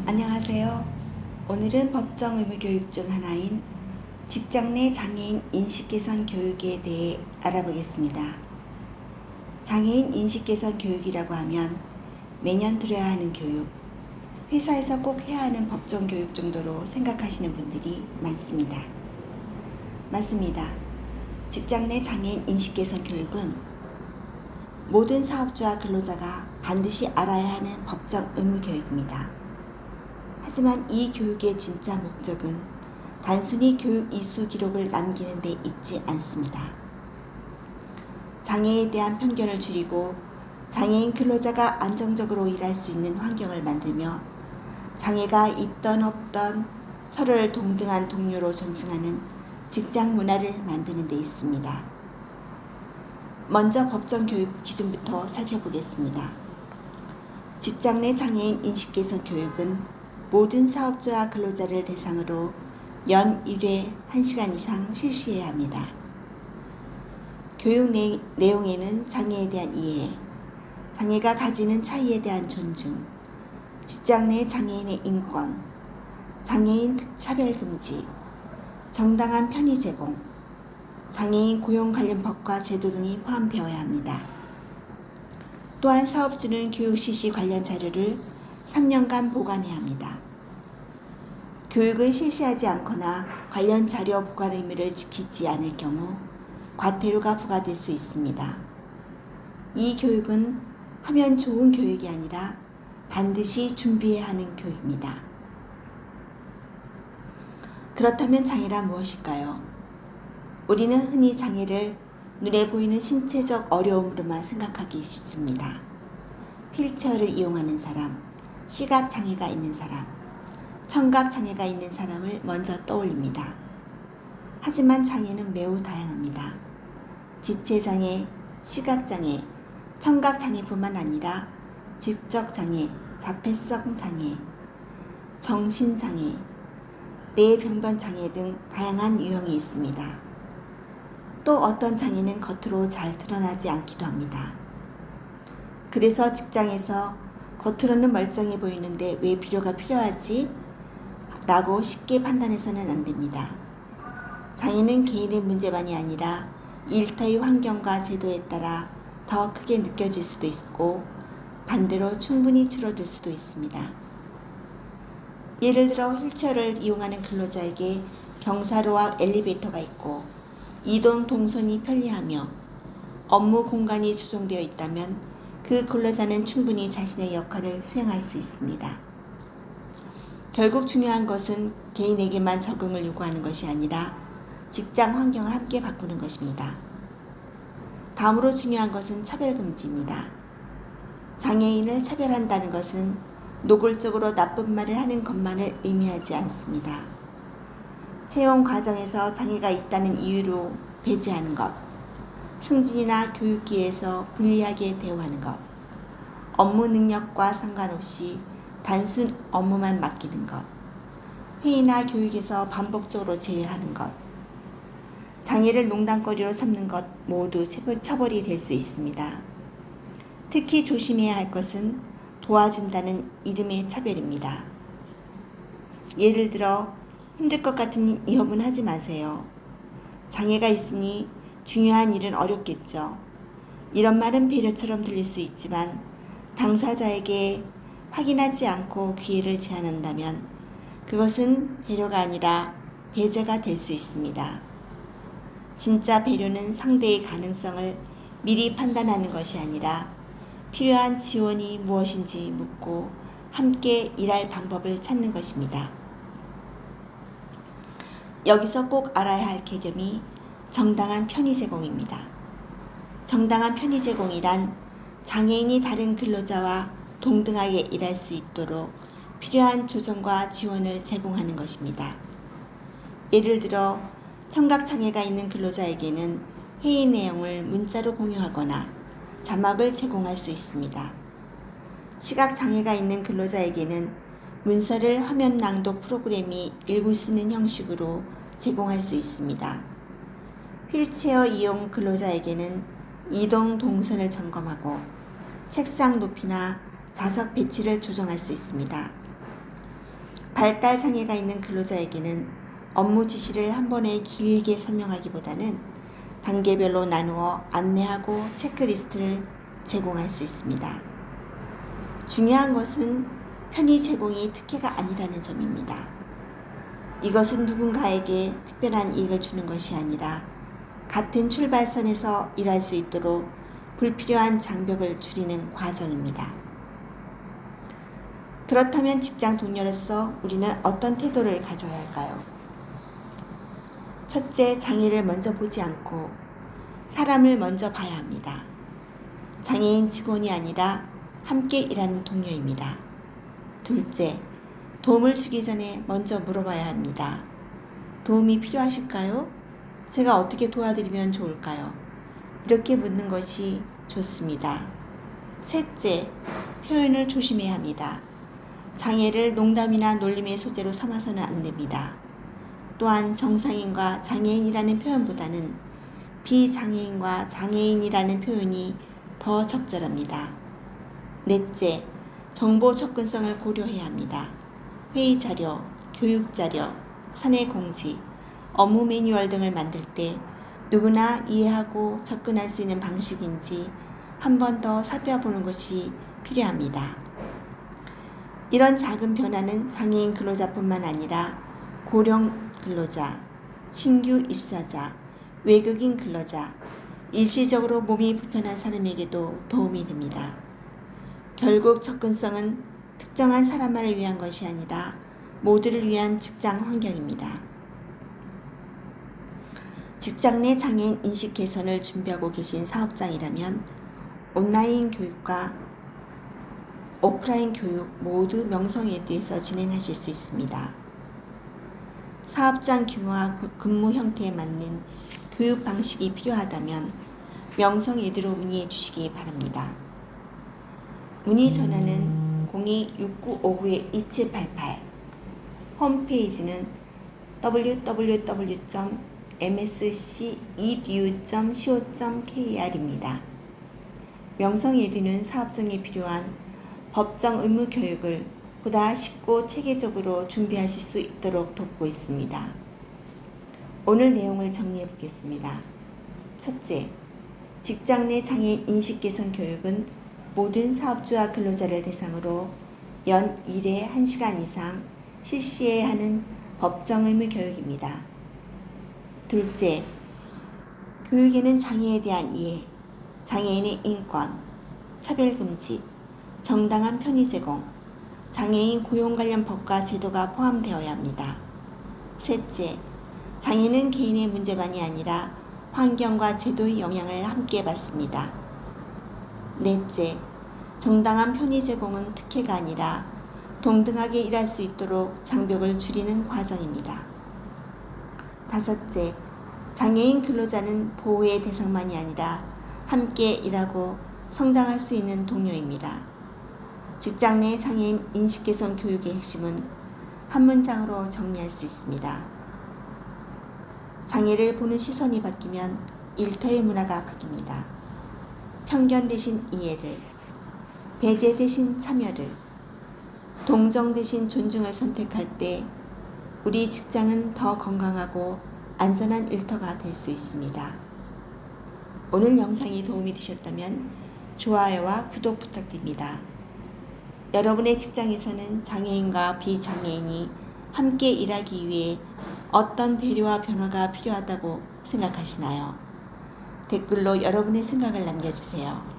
안녕하세요. 오늘은 법정 의무 교육 중 하나인 직장 내 장애인 인식 개선 교육에 대해 알아보겠습니다. 장애인 인식 개선 교육이라고 하면 매년 들어야 하는 교육, 회사에서 꼭 해야 하는 법정 교육 정도로 생각하시는 분들이 많습니다. 맞습니다. 직장 내 장애인 인식 개선 교육은 모든 사업주와 근로자가 반드시 알아야 하는 법정 의무 교육입니다. 하지만 이 교육의 진짜 목적은 단순히 교육 이수 기록을 남기는 데 있지 않습니다. 장애에 대한 편견을 줄이고 장애인 근로자가 안정적으로 일할 수 있는 환경을 만들며 장애가 있던 없던 서로를 동등한 동료로 존중하는 직장 문화를 만드는 데 있습니다. 먼저 법정 교육 기준부터 살펴보겠습니다. 직장 내 장애인 인식 개선 교육은 모든 사업주와 근로자를 대상으로 연 1회 1시간 이상 실시해야 합니다. 교육 내용에는 장애에 대한 이해, 장애가 가지는 차이에 대한 존중, 직장 내 장애인의 인권, 장애인 차별 금지, 정당한 편의 제공, 장애인 고용 관련 법과 제도 등이 포함되어야 합니다. 또한 사업주는 교육 실시 관련 자료를 3년간 보관해야 합니다. 교육을 실시하지 않거나 관련 자료 보관 의무를 지키지 않을 경우 과태료가 부과될 수 있습니다. 이 교육은 하면 좋은 교육이 아니라 반드시 준비해야 하는 교육입니다. 그렇다면 장애란 무엇일까요? 우리는 흔히 장애를 눈에 보이는 신체적 어려움으로만 생각하기 쉽습니다. 휠체어를 이용하는 사람, 시각장애가 있는 사람, 청각장애가 있는 사람을 먼저 떠올립니다. 하지만 장애는 매우 다양합니다. 지체장애, 시각장애, 청각장애뿐만 아니라 지적장애, 자폐성 장애, 정신장애, 뇌병변장애 등 다양한 유형이 있습니다. 또 어떤 장애는 겉으로 잘 드러나지 않기도 합니다. 그래서 직장에서 겉으로는 멀쩡해 보이는데 왜 필요가 필요하지? 라고 쉽게 판단해서는 안 됩니다. 장애는 개인의 문제만이 아니라 일터의 환경과 제도에 따라 더 크게 느껴질 수도 있고 반대로 충분히 줄어들 수도 있습니다. 예를 들어 휠체어를 이용하는 근로자에게 경사로와 엘리베이터가 있고 이동 동선이 편리하며 업무 공간이 조성되어 있다면 그 근로자는 충분히 자신의 역할을 수행할 수 있습니다. 결국 중요한 것은 개인에게만 적응을 요구하는 것이 아니라 직장 환경을 함께 바꾸는 것입니다. 다음으로 중요한 것은 차별금지입니다. 장애인을 차별한다는 것은 노골적으로 나쁜 말을 하는 것만을 의미하지 않습니다. 채용 과정에서 장애가 있다는 이유로 배제하는 것, 승진이나 교육 기회에서 불리하게 대우하는 것, 업무 능력과 상관없이 단순 업무만 맡기는 것, 회의나 교육에서 반복적으로 제외하는 것, 장애를 농담거리로 삼는 것 모두 처벌이 될 수 있습니다. 특히 조심해야 할 것은 도와준다는 이름의 차별입니다. 예를 들어 힘들 것 같은 이업은 하지 마세요. 장애가 있으니 중요한 일은 어렵겠죠. 이런 말은 배려처럼 들릴 수 있지만 당사자에게 확인하지 않고 기회를 제한한다면 그것은 배려가 아니라 배제가 될 수 있습니다. 진짜 배려는 상대의 가능성을 미리 판단하는 것이 아니라 필요한 지원이 무엇인지 묻고 함께 일할 방법을 찾는 것입니다. 여기서 꼭 알아야 할 개념이 정당한 편의 제공입니다. 정당한 편의 제공이란 장애인이 다른 근로자와 동등하게 일할 수 있도록 필요한 조정과 지원을 제공하는 것입니다. 예를 들어 청각장애가 있는 근로자에게는 회의 내용을 문자로 공유하거나 자막을 제공할 수 있습니다. 시각장애가 있는 근로자에게는 문서를 화면 낭독 프로그램이 읽을 수 있는 형식으로 제공할 수 있습니다. 휠체어 이용 근로자에게는 이동 동선을 점검하고 책상 높이나 좌석 배치를 조정할 수 있습니다. 발달 장애가 있는 근로자에게는 업무 지시를 한 번에 길게 설명하기보다는 단계별로 나누어 안내하고 체크리스트를 제공할 수 있습니다. 중요한 것은 편의 제공이 특혜가 아니라는 점입니다. 이것은 누군가에게 특별한 이익을 주는 것이 아니라 같은 출발선에서 일할 수 있도록 불필요한 장벽을 줄이는 과정입니다. 그렇다면 직장 동료로서 우리는 어떤 태도를 가져야 할까요? 첫째, 장애를 먼저 보지 않고 사람을 먼저 봐야 합니다. 장애인 직원이 아니라 함께 일하는 동료입니다. 둘째, 도움을 주기 전에 먼저 물어봐야 합니다. 도움이 필요하실까요? 제가 어떻게 도와드리면 좋을까요? 이렇게 묻는 것이 좋습니다. 셋째, 표현을 조심해야 합니다. 장애를 농담이나 놀림의 소재로 삼아서는 안 됩니다. 또한 정상인과 장애인이라는 표현보다는 비장애인과 장애인이라는 표현이 더 적절합니다. 넷째, 정보 접근성을 고려해야 합니다. 회의 자료, 교육 자료, 사내 공지, 업무 매뉴얼 등을 만들 때 누구나 이해하고 접근할 수 있는 방식인지 한 번 더 살펴보는 것이 필요합니다. 이런 작은 변화는 장애인 근로자뿐만 아니라 고령 근로자, 신규 입사자, 외국인 근로자, 일시적으로 몸이 불편한 사람에게도 도움이 됩니다. 결국 접근성은 특정한 사람만을 위한 것이 아니라 모두를 위한 직장 환경입니다. 직장 내 장애인 인식 개선을 준비하고 계신 사업장이라면 온라인 교육과 오프라인 교육 모두 명성예두에서 진행하실 수 있습니다. 사업장 규모와 근무 형태에 맞는 교육 방식이 필요하다면 명성예두로 문의해 주시기 바랍니다. 문의 전화는 02-6959-2788, 홈페이지는 www.mscedu.co.kr입니다. 명성예두는 사업장에 필요한 법정 의무 교육을 보다 쉽고 체계적으로 준비하실 수 있도록 돕고 있습니다. 오늘 내용을 정리해 보겠습니다. 첫째, 직장 내 장애인 인식 개선 교육은 모든 사업주와 근로자를 대상으로 연 1회 1시간 이상 실시해야 하는 법정 의무 교육입니다. 둘째, 교육에는 장애에 대한 이해, 장애인의 인권, 차별금지, 정당한 편의 제공, 장애인 고용 관련 법과 제도가 포함되어야 합니다. 셋째, 장애는 개인의 문제만이 아니라 환경과 제도의 영향을 함께 받습니다. 넷째, 정당한 편의 제공은 특혜가 아니라 동등하게 일할 수 있도록 장벽을 줄이는 과정입니다. 다섯째, 장애인 근로자는 보호의 대상만이 아니라 함께 일하고 성장할 수 있는 동료입니다. 직장 내 장애인 인식 개선 교육의 핵심은 한 문장으로 정리할 수 있습니다. 장애를 보는 시선이 바뀌면 일터의 문화가 바뀝니다. 편견 대신 이해를, 배제 대신 참여를, 동정 대신 존중을 선택할 때 우리 직장은 더 건강하고 안전한 일터가 될 수 있습니다. 오늘 영상이 도움이 되셨다면 좋아요와 구독 부탁드립니다. 여러분의 직장에서는 장애인과 비장애인이 함께 일하기 위해 어떤 배려와 변화가 필요하다고 생각하시나요? 댓글로 여러분의 생각을 남겨주세요.